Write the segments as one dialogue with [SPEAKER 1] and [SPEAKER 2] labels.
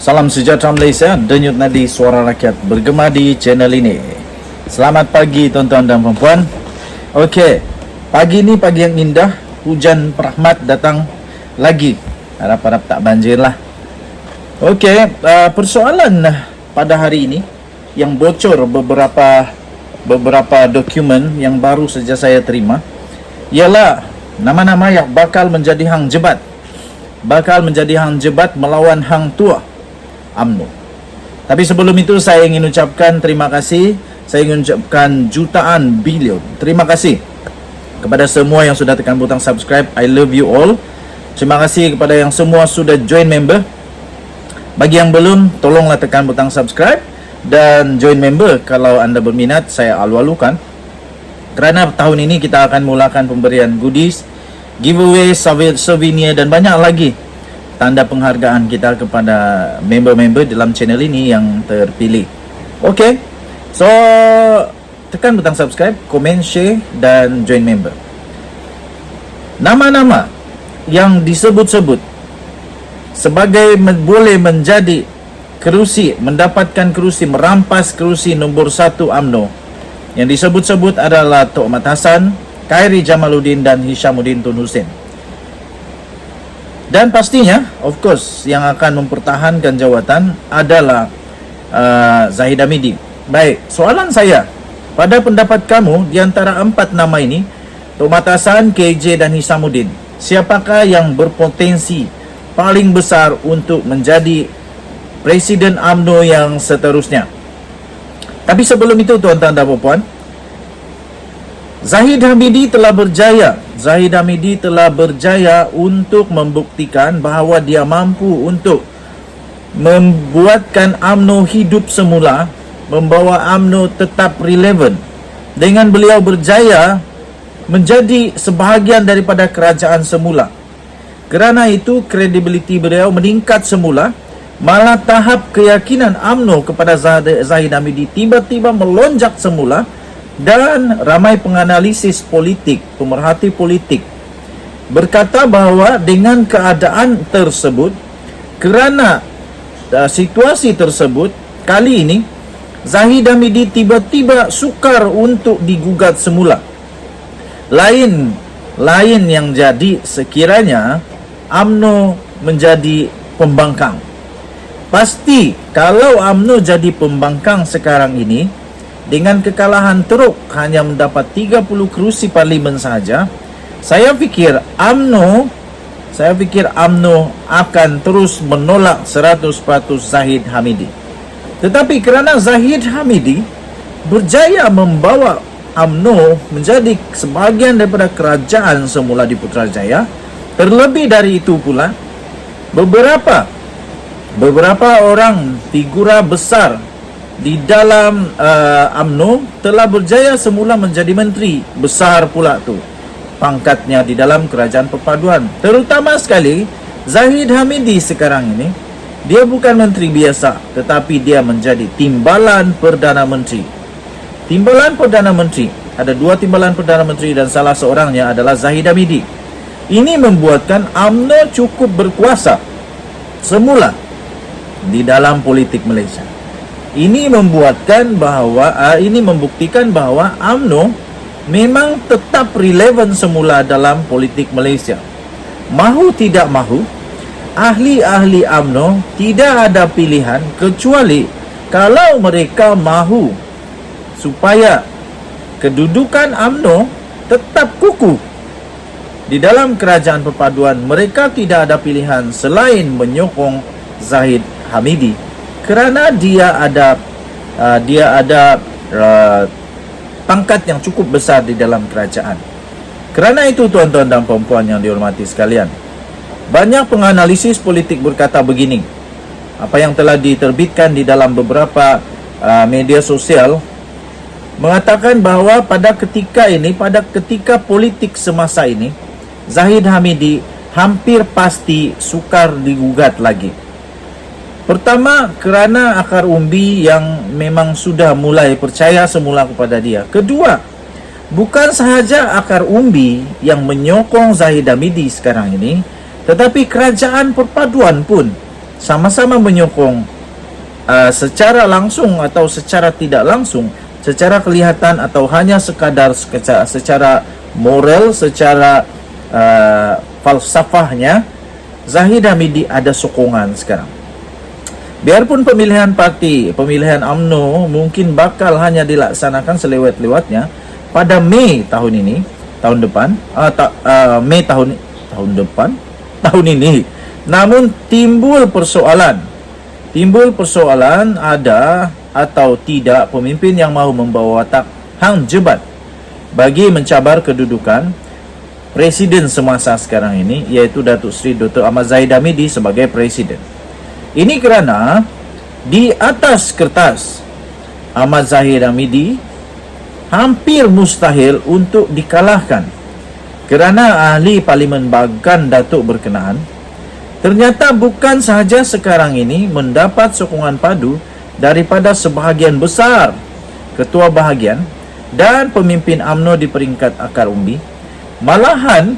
[SPEAKER 1] Salam sejahtera Malaysia, denyut nadi suara rakyat bergema di channel ini. Selamat pagi tuan-tuan dan puan-puan. Okey, pagi ni pagi yang indah, hujan rahmat datang lagi. Harap-harap tak banjir lah. Okey, persoalan pada hari ini yang bocor beberapa dokumen yang baru saja saya terima ialah nama-nama yang bakal menjadi hang jebat. Bakal menjadi hang jebat melawan hang tua UMNO. Tapi sebelum itu saya ingin ucapkan terima kasih. Saya ingin ucapkan jutaan bilion terima kasih kepada semua yang sudah tekan butang subscribe. I love you all. Terima kasih kepada yang semua sudah join member. Bagi yang belum, tolonglah tekan butang subscribe dan join member kalau anda berminat. Saya alu-alukan kerana tahun ini kita akan mulakan pemberian goodies, giveaway, souvenir dan banyak lagi tanda penghargaan kita kepada member-member dalam channel ini yang terpilih. Okey, so tekan butang subscribe, komen, share dan join member. Nama-nama yang disebut-sebut sebagai boleh menjadi kerusi, mendapatkan kerusi, merampas kerusi nombor 1 UMNO yang disebut-sebut adalah Tok Mat Hassan, Khairi Jamaluddin dan Hishamuddin Tun Hussein. Dan pastinya, of course, yang akan mempertahankan jawatan adalah Zahid Hamidi. Baik, soalan saya, pada pendapat kamu, di antara 4 nama ini, Tok Mat Hassan, KJ dan Hishamuddin, siapakah yang berpotensi paling besar untuk menjadi Presiden UMNO yang seterusnya? Tapi sebelum itu, tuan-tuan dan puan-puan, Zahid Hamidi telah berjaya untuk membuktikan bahawa dia mampu untuk membuatkan UMNO hidup semula, membawa UMNO tetap relevan. Dengan beliau berjaya menjadi sebahagian daripada kerajaan semula. Kerana itu kredibiliti beliau meningkat semula, malah tahap keyakinan UMNO kepada Zahid Hamidi tiba-tiba melonjak semula. Dan ramai penganalisis politik, pemerhati politik berkata bahawa dengan keadaan tersebut, kerana situasi tersebut, kali ini Zahid Hamidi tiba-tiba sukar untuk digugat semula. Lain yang jadi sekiranya UMNO menjadi pembangkang. Pasti kalau UMNO jadi pembangkang sekarang ini, dengan kekalahan teruk hanya mendapat 30 kerusi parlimen sahaja, saya fikir UMNO akan terus menolak 100% Zahid Hamidi. Tetapi kerana Zahid Hamidi berjaya membawa UMNO menjadi sebahagian daripada kerajaan semula di Putrajaya, terlebih dari itu pula beberapa orang figura besar di dalam UMNO telah berjaya semula menjadi menteri besar pula tu pangkatnya di dalam kerajaan perpaduan. Terutama sekali Zahid Hamidi sekarang ini, dia bukan menteri biasa, tetapi dia menjadi timbalan Perdana Menteri. Timbalan Perdana Menteri, ada 2 timbalan Perdana Menteri dan salah seorangnya adalah Zahid Hamidi. Ini membuatkan UMNO cukup berkuasa semula di dalam politik Malaysia. Ini membuktikan bahawa UMNO memang tetap relevan semula dalam politik Malaysia. Mahu tidak mahu, ahli-ahli UMNO tidak ada pilihan kecuali kalau mereka mahu supaya kedudukan UMNO tetap kukuh di dalam kerajaan perpaduan. Mereka tidak ada pilihan selain menyokong Zahid Hamidi, kerana dia ada pangkat yang cukup besar di dalam kerajaan. Kerana itu, tuan-tuan dan puan-puan yang dihormati sekalian, banyak penganalisis politik berkata begini, apa yang telah diterbitkan di dalam beberapa media sosial mengatakan bahawa pada ketika politik semasa ini, Zahid Hamidi hampir pasti sukar digugat lagi. Pertama, kerana akar umbi yang memang sudah mulai percaya semula kepada dia. Kedua, bukan sahaja akar umbi yang menyokong Zahid Hamidi sekarang ini, tetapi kerajaan perpaduan pun sama-sama menyokong secara langsung atau secara tidak langsung, secara kelihatan atau hanya sekadar secara moral, secara falsafahnya, Zahid Hamidi ada sokongan sekarang. Biarpun pemilihan parti, pemilihan UMNO mungkin bakal hanya dilaksanakan selewat-lewatnya pada Mei tahun ini, tahun depan, Mei tahun depan, tahun ini. Namun timbul persoalan ada atau tidak pemimpin yang mahu membawa watak hang jebat bagi mencabar kedudukan presiden semasa sekarang ini, yaitu Datuk Seri Dr. Ahmad Zahid Hamidi sebagai presiden. Ini kerana di atas kertas Ahmad Zahid Hamidi hampir mustahil untuk dikalahkan kerana ahli Parlimen Bagan Datuk berkenaan ternyata bukan sahaja sekarang ini mendapat sokongan padu daripada sebahagian besar ketua bahagian dan pemimpin UMNO di peringkat akar umbi, malahan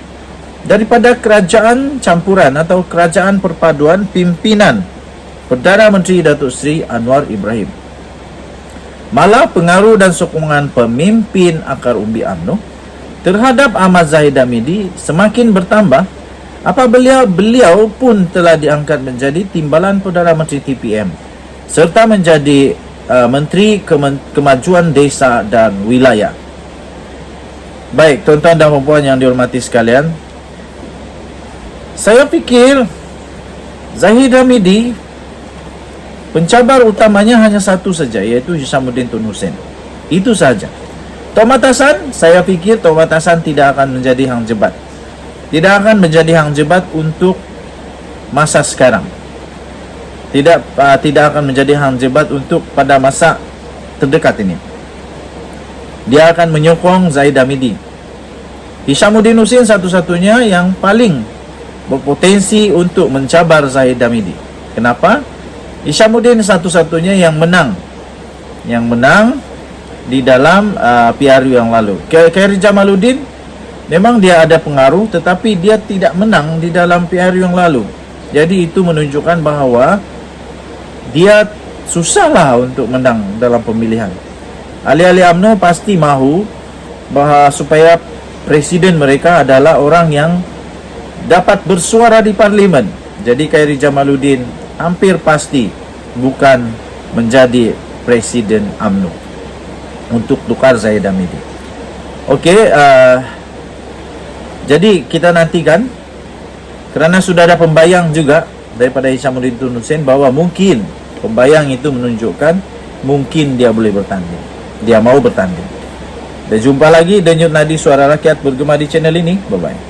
[SPEAKER 1] daripada kerajaan campuran atau kerajaan perpaduan pimpinan Perdana Menteri Datuk Seri Anwar Ibrahim. Malah pengaruh dan sokongan pemimpin akar umbi UMNO terhadap Ahmad Zahid Hamidi semakin bertambah apabila beliau pun telah diangkat menjadi timbalan Perdana Menteri TPM serta menjadi Menteri Kemajuan Desa dan Wilayah. Baik, tuan-tuan dan puan yang dihormati sekalian, saya fikir Zahid Hamidi pencabar utamanya hanya satu saja, iaitu Hishamuddin Tun Hussein. Itu saja. Thomas Hassan, saya fikir Thomas Hassan tidak akan menjadi hang jebat. Tidak akan menjadi hang jebat untuk masa sekarang. Tidak akan menjadi hang jebat untuk pada masa terdekat ini. Dia akan menyokong Zahid Hamidi. Hishamuddin Hussein satu-satunya yang paling berpotensi untuk mencabar Zahid Hamidi. Kenapa? Hishamuddin satu-satunya yang menang di dalam PRU yang lalu. Khairi Jamaluddin memang dia ada pengaruh, tetapi dia tidak menang di dalam PRU yang lalu. Jadi itu menunjukkan bahawa dia susahlah untuk menang dalam pemilihan. Ahli-ahli UMNO pasti mahu bahawa supaya presiden mereka adalah orang yang dapat bersuara di parlimen. Jadi Khairi Jamaluddin hampir pasti bukan menjadi presiden UMNO untuk tukar Zahid Hamidi. Okey, jadi kita nantikan, kerana sudah ada pembayang juga daripada Hishamuddin Tun Hussein bahawa mungkin pembayang itu menunjukkan mungkin dia boleh bertanding, dia mau bertanding. Dan jumpa lagi denyut nadi suara rakyat bergema di channel ini. Bye bye.